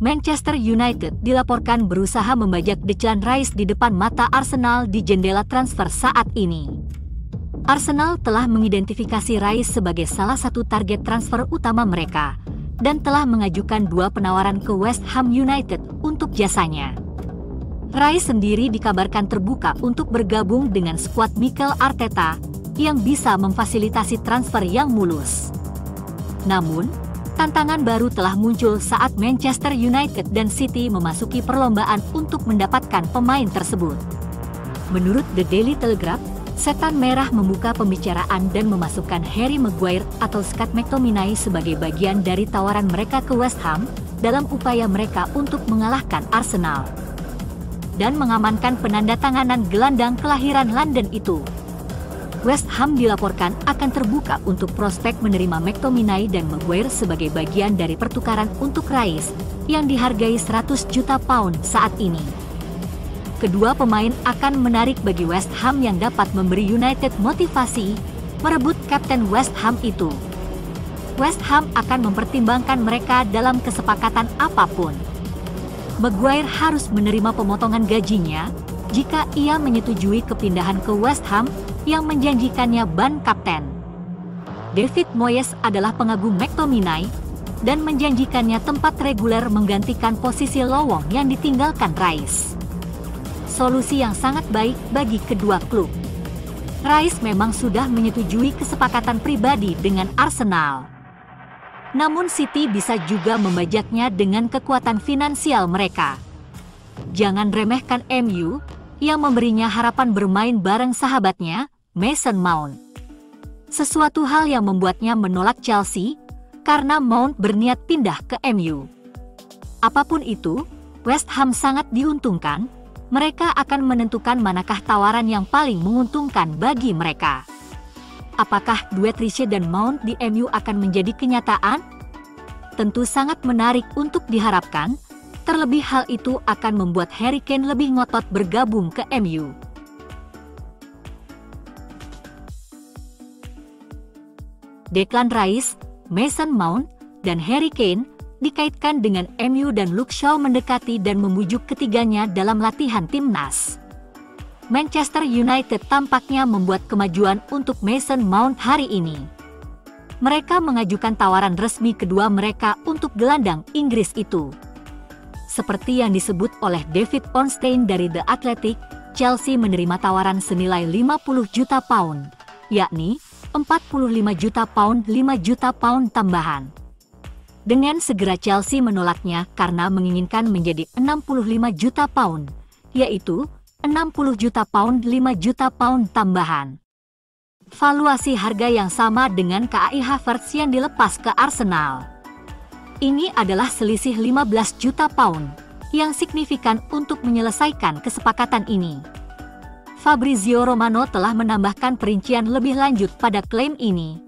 Manchester United dilaporkan berusaha membajak Declan Rice di depan mata Arsenal di jendela transfer saat ini. Arsenal telah mengidentifikasi Rice sebagai salah satu target transfer utama mereka dan telah mengajukan 2 penawaran ke West Ham United untuk jasanya. Rice sendiri dikabarkan terbuka untuk bergabung dengan skuad Mikel Arteta yang bisa memfasilitasi transfer yang mulus. Namun, tantangan baru telah muncul saat Manchester United dan City memasuki perlombaan untuk mendapatkan pemain tersebut. Menurut The Daily Telegraph, Setan Merah membuka pembicaraan dan memasukkan Harry Maguire atau Scott McTominay sebagai bagian dari tawaran mereka ke West Ham dalam upaya mereka untuk mengalahkan Arsenal dan mengamankan penandatanganan gelandang kelahiran London itu. West Ham dilaporkan akan terbuka untuk prospek menerima McTominay dan Maguire sebagai bagian dari pertukaran untuk Rice yang dihargai 100 juta pound saat ini. Kedua pemain akan menarik bagi West Ham yang dapat memberi United motivasi merebut kapten West Ham itu. West Ham akan mempertimbangkan mereka dalam kesepakatan apapun. Maguire harus menerima pemotongan gajinya jika ia menyetujui kepindahan ke West Ham yang menjanjikannya ban kapten. David Moyes adalah pengagum McTominay dan menjanjikannya tempat reguler menggantikan posisi lowong yang ditinggalkan Rice. Solusi yang sangat baik bagi kedua klub. Rice memang sudah menyetujui kesepakatan pribadi dengan Arsenal. Namun City bisa juga membajaknya dengan kekuatan finansial mereka. Jangan remehkan MU yang memberinya harapan bermain bareng sahabatnya, Mason Mount. Sesuatu hal yang membuatnya menolak Chelsea karena Mount berniat pindah ke MU. Apapun itu, West Ham sangat diuntungkan. Mereka akan menentukan manakah tawaran yang paling menguntungkan bagi mereka. Apakah duet Rice dan Mount di MU akan menjadi kenyataan? Tentu sangat menarik untuk diharapkan, terlebih hal itu akan membuat Harry Kane lebih ngotot bergabung ke MU. Declan Rice, Mason Mount, dan Harry Kane dikaitkan dengan MU dan Luke Shaw mendekati dan membujuk ketiganya dalam latihan timnas. Manchester United tampaknya membuat kemajuan untuk Mason Mount hari ini. Mereka mengajukan tawaran resmi kedua mereka untuk gelandang Inggris itu. Seperti yang disebut oleh David Ornstein dari The Athletic, Chelsea menerima tawaran senilai 50 juta pound, yakni 45 juta pound, 5 juta pound tambahan. Dengan segera Chelsea menolaknya karena menginginkan menjadi 65 juta pound, yaitu 60 juta pound, 5 juta pound tambahan. Valuasi harga yang sama dengan Kai Havertz yang dilepas ke Arsenal. Ini adalah selisih 15 juta pound, yang signifikan untuk menyelesaikan kesepakatan ini. Fabrizio Romano telah menambahkan perincian lebih lanjut pada klaim ini,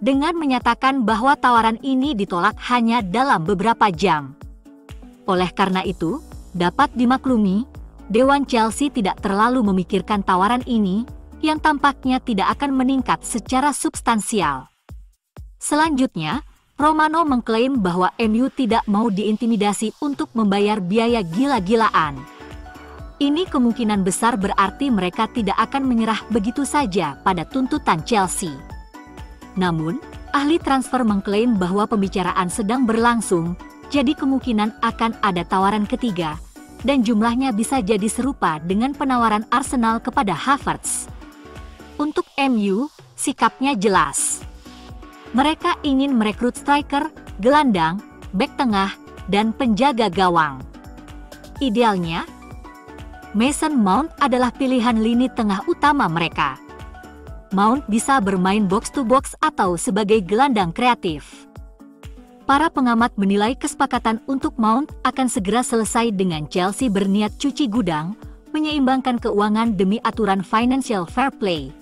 dengan menyatakan bahwa tawaran ini ditolak hanya dalam beberapa jam. Oleh karena itu, dapat dimaklumi, Dewan Chelsea tidak terlalu memikirkan tawaran ini, yang tampaknya tidak akan meningkat secara substansial. Selanjutnya, Romano mengklaim bahwa MU tidak mau diintimidasi untuk membayar biaya gila-gilaan. Ini kemungkinan besar berarti mereka tidak akan menyerah begitu saja pada tuntutan Chelsea. Namun, ahli transfer mengklaim bahwa pembicaraan sedang berlangsung, jadi kemungkinan akan ada tawaran ketiga, dan jumlahnya bisa jadi serupa dengan penawaran Arsenal kepada Havertz. Untuk MU, sikapnya jelas. Mereka ingin merekrut striker, gelandang, bek tengah, dan penjaga gawang. Idealnya, Mason Mount adalah pilihan lini tengah utama mereka. Mount bisa bermain box-to-box atau sebagai gelandang kreatif. Para pengamat menilai kesepakatan untuk Mount akan segera selesai dengan Chelsea berniat cuci gudang, menyeimbangkan keuangan demi aturan financial fair play.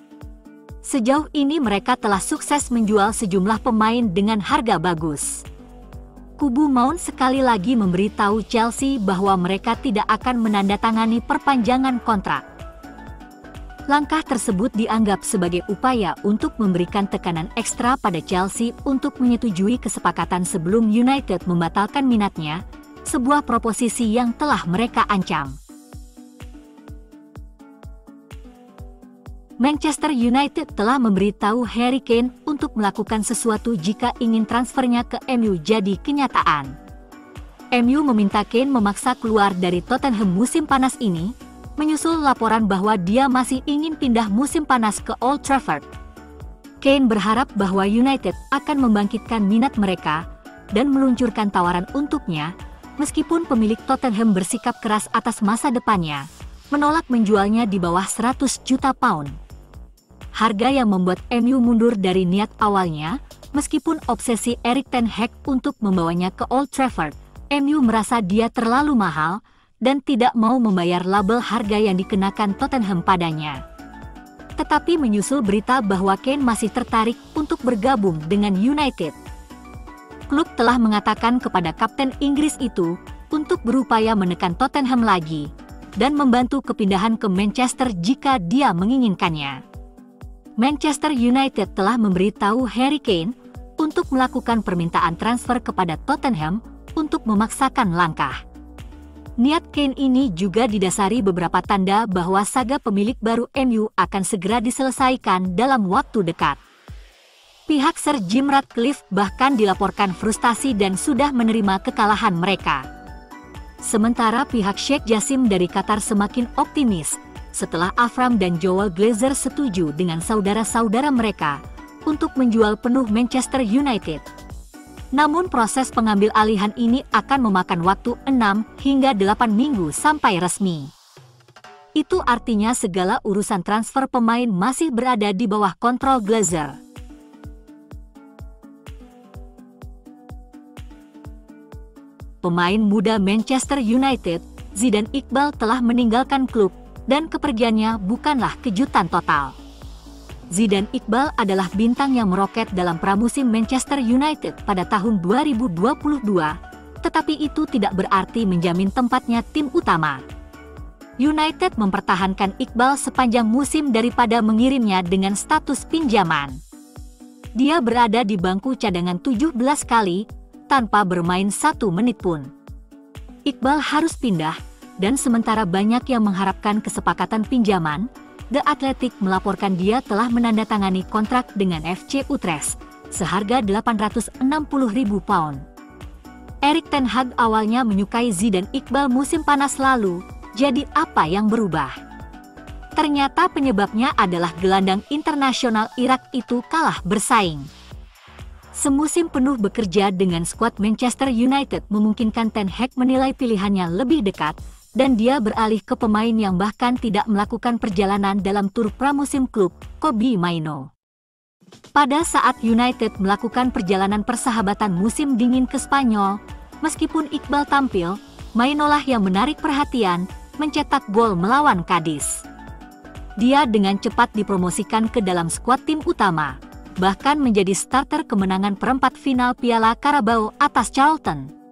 Sejauh ini mereka telah sukses menjual sejumlah pemain dengan harga bagus. Kubu Mount sekali lagi memberitahu Chelsea bahwa mereka tidak akan menandatangani perpanjangan kontrak. Langkah tersebut dianggap sebagai upaya untuk memberikan tekanan ekstra pada Chelsea untuk menyetujui kesepakatan sebelum United membatalkan minatnya sebuah proposisi yang telah mereka ancam. Manchester United telah memberitahu Harry Kane untuk melakukan sesuatu jika ingin transfernya ke MU jadi kenyataan. MU meminta Kane memaksa keluar dari Tottenham musim panas ini, menyusul laporan bahwa dia masih ingin pindah musim panas ke Old Trafford. Kane berharap bahwa United akan membangkitkan minat mereka dan meluncurkan tawaran untuknya, meskipun pemilik Tottenham bersikap keras atas masa depannya, menolak menjualnya di bawah 100 juta pound. Harga yang membuat MU mundur dari niat awalnya, meskipun obsesi Erik ten Hag untuk membawanya ke Old Trafford, MU merasa dia terlalu mahal dan tidak mau membayar label harga yang dikenakan Tottenham padanya. Tetapi menyusul berita bahwa Kane masih tertarik untuk bergabung dengan United. Klub telah mengatakan kepada kapten Inggris itu untuk berupaya menekan Tottenham lagi dan membantu kepindahan ke Manchester jika dia menginginkannya. Manchester United telah memberitahu Harry Kane untuk melakukan permintaan transfer kepada Tottenham untuk memaksakan langkah. Niat Kane ini juga didasari beberapa tanda bahwa saga pemilik baru MU akan segera diselesaikan dalam waktu dekat. Pihak Sir Jim Ratcliffe bahkan dilaporkan frustasi dan sudah menerima kekalahan mereka. Sementara pihak Sheikh Jassim dari Qatar semakin optimis setelah Avram dan Joel Glazer setuju dengan saudara-saudara mereka untuk menjual penuh Manchester United. Namun proses pengambil alihan ini akan memakan waktu 6 hingga 8 minggu sampai resmi. Itu artinya segala urusan transfer pemain masih berada di bawah kontrol Glazer. Pemain muda Manchester United, Zidane Iqbal telah meninggalkan klub dan kepergiannya bukanlah kejutan total. Zidane Iqbal adalah bintang yang meroket dalam pramusim Manchester United pada tahun 2022, tetapi itu tidak berarti menjamin tempatnya tim utama. United mempertahankan Iqbal sepanjang musim daripada mengirimnya dengan status pinjaman. Dia berada di bangku cadangan 17 kali, tanpa bermain 1 menit pun. Iqbal harus pindah, dan sementara banyak yang mengharapkan kesepakatan pinjaman, The Athletic melaporkan dia telah menandatangani kontrak dengan FC Utrecht seharga 860.000 pound. Erik ten Hag awalnya menyukai Zidane Iqbal musim panas lalu, jadi apa yang berubah? Ternyata penyebabnya adalah gelandang internasional Irak itu kalah bersaing. Semusim penuh bekerja dengan skuad Manchester United memungkinkan ten Hag menilai pilihannya lebih dekat, dan dia beralih ke pemain yang bahkan tidak melakukan perjalanan dalam tur pramusim klub, Kobbie Mainoo. Pada saat United melakukan perjalanan persahabatan musim dingin ke Spanyol, meskipun Iqbal tampil, Mainoo lah yang menarik perhatian, mencetak gol melawan Cadiz. Dia dengan cepat dipromosikan ke dalam skuad tim utama, bahkan menjadi starter kemenangan perempat final Piala Carabao atas Charlton.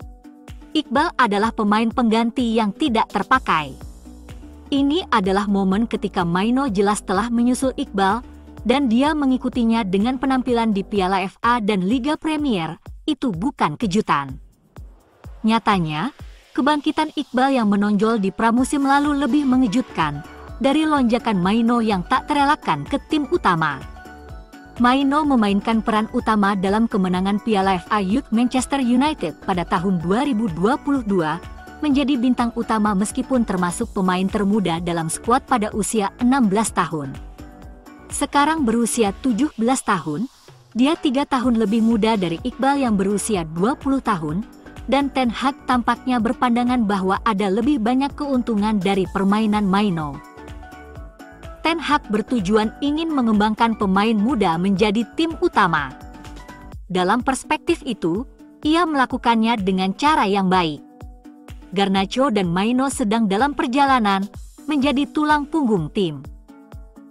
Iqbal adalah pemain pengganti yang tidak terpakai. Ini adalah momen ketika Mainoo jelas telah menyusul Iqbal, dan dia mengikutinya dengan penampilan di Piala FA dan Liga Premier, itu bukan kejutan. Nyatanya, kebangkitan Iqbal yang menonjol di pramusim lalu lebih mengejutkan dari lonjakan Mainoo yang tak terelakkan ke tim utama. Mainoo memainkan peran utama dalam kemenangan Piala FA Youth Manchester United pada tahun 2022, menjadi bintang utama meskipun termasuk pemain termuda dalam skuad pada usia 16 tahun. Sekarang berusia 17 tahun, dia 3 tahun lebih muda dari Iqbal yang berusia 20 tahun, dan Ten Hag tampaknya berpandangan bahwa ada lebih banyak keuntungan dari permainan Mainoo. Ten Hag bertujuan ingin mengembangkan pemain muda menjadi tim utama. Dalam perspektif itu, ia melakukannya dengan cara yang baik. Garnacho dan Mainoo sedang dalam perjalanan menjadi tulang punggung tim,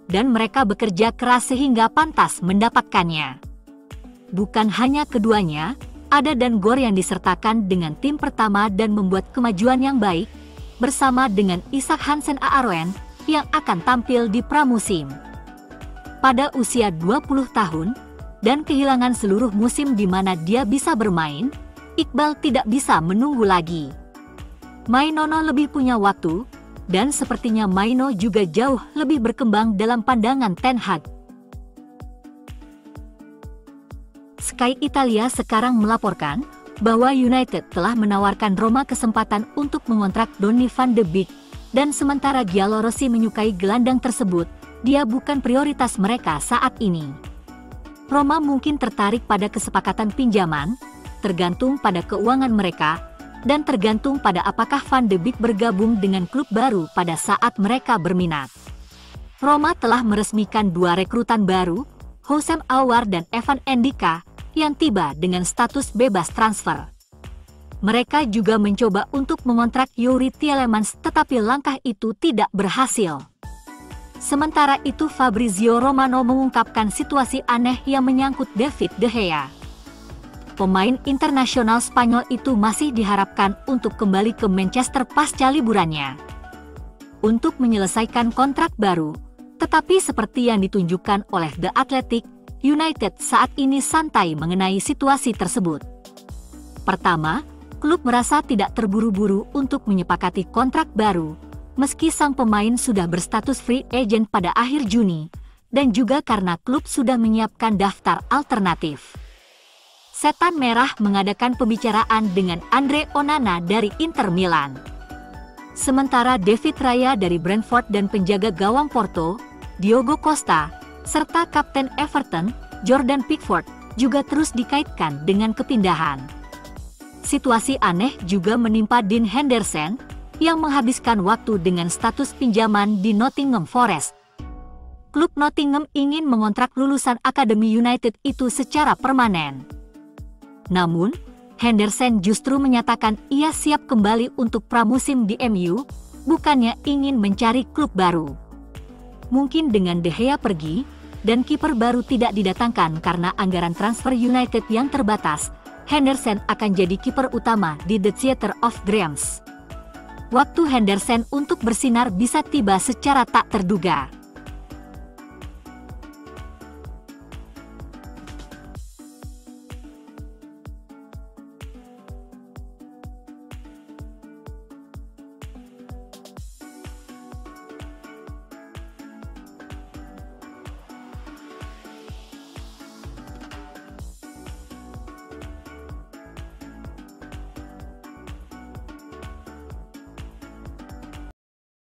dan mereka bekerja keras sehingga pantas mendapatkannya. Bukan hanya keduanya, Ada dan Gor yang disertakan dengan tim pertama dan membuat kemajuan yang baik, bersama dengan Isak Hansen Aaroen yang akan tampil di pramusim. Pada usia 20 tahun, dan kehilangan seluruh musim di mana dia bisa bermain, Iqbal tidak bisa menunggu lagi. Mainono lebih punya waktu, dan sepertinya Maino juga jauh lebih berkembang dalam pandangan Ten Hag. Sky Italia sekarang melaporkan bahwa United telah menawarkan Roma kesempatan untuk mengontrak Donny van de Beek, dan sementara Giallorossi menyukai gelandang tersebut, dia bukan prioritas mereka saat ini. Roma mungkin tertarik pada kesepakatan pinjaman, tergantung pada keuangan mereka, dan tergantung pada apakah Van de Beek bergabung dengan klub baru pada saat mereka berminat. Roma telah meresmikan 2 rekrutan baru, Houssem Aouar dan Evan Ndika, yang tiba dengan status bebas transfer. Mereka juga mencoba untuk mengontrak Youri Tielemans, tetapi langkah itu tidak berhasil. Sementara itu Fabrizio Romano mengungkapkan situasi aneh yang menyangkut David De Gea. Pemain internasional Spanyol itu masih diharapkan untuk kembali ke Manchester pasca liburannya untuk menyelesaikan kontrak baru, tetapi seperti yang ditunjukkan oleh The Athletic, United saat ini santai mengenai situasi tersebut. Pertama, klub merasa tidak terburu-buru untuk menyepakati kontrak baru, meski sang pemain sudah berstatus free agent pada akhir Juni, dan juga karena klub sudah menyiapkan daftar alternatif. Setan Merah mengadakan pembicaraan dengan Andre Onana dari Inter Milan. Sementara David Raya dari Brentford dan penjaga gawang Porto, Diogo Costa, serta kapten Everton, Jordan Pickford, juga terus dikaitkan dengan kepindahan. Situasi aneh juga menimpa Dean Henderson, yang menghabiskan waktu dengan status pinjaman di Nottingham Forest. Klub Nottingham ingin mengontrak lulusan Akademi United itu secara permanen. Namun, Henderson justru menyatakan ia siap kembali untuk pramusim di MU, bukannya ingin mencari klub baru. Mungkin dengan De Gea pergi, dan kiper baru tidak didatangkan karena anggaran transfer United yang terbatas, Henderson akan jadi kiper utama di The Theatre of Dreams. Waktu Henderson untuk bersinar bisa tiba secara tak terduga.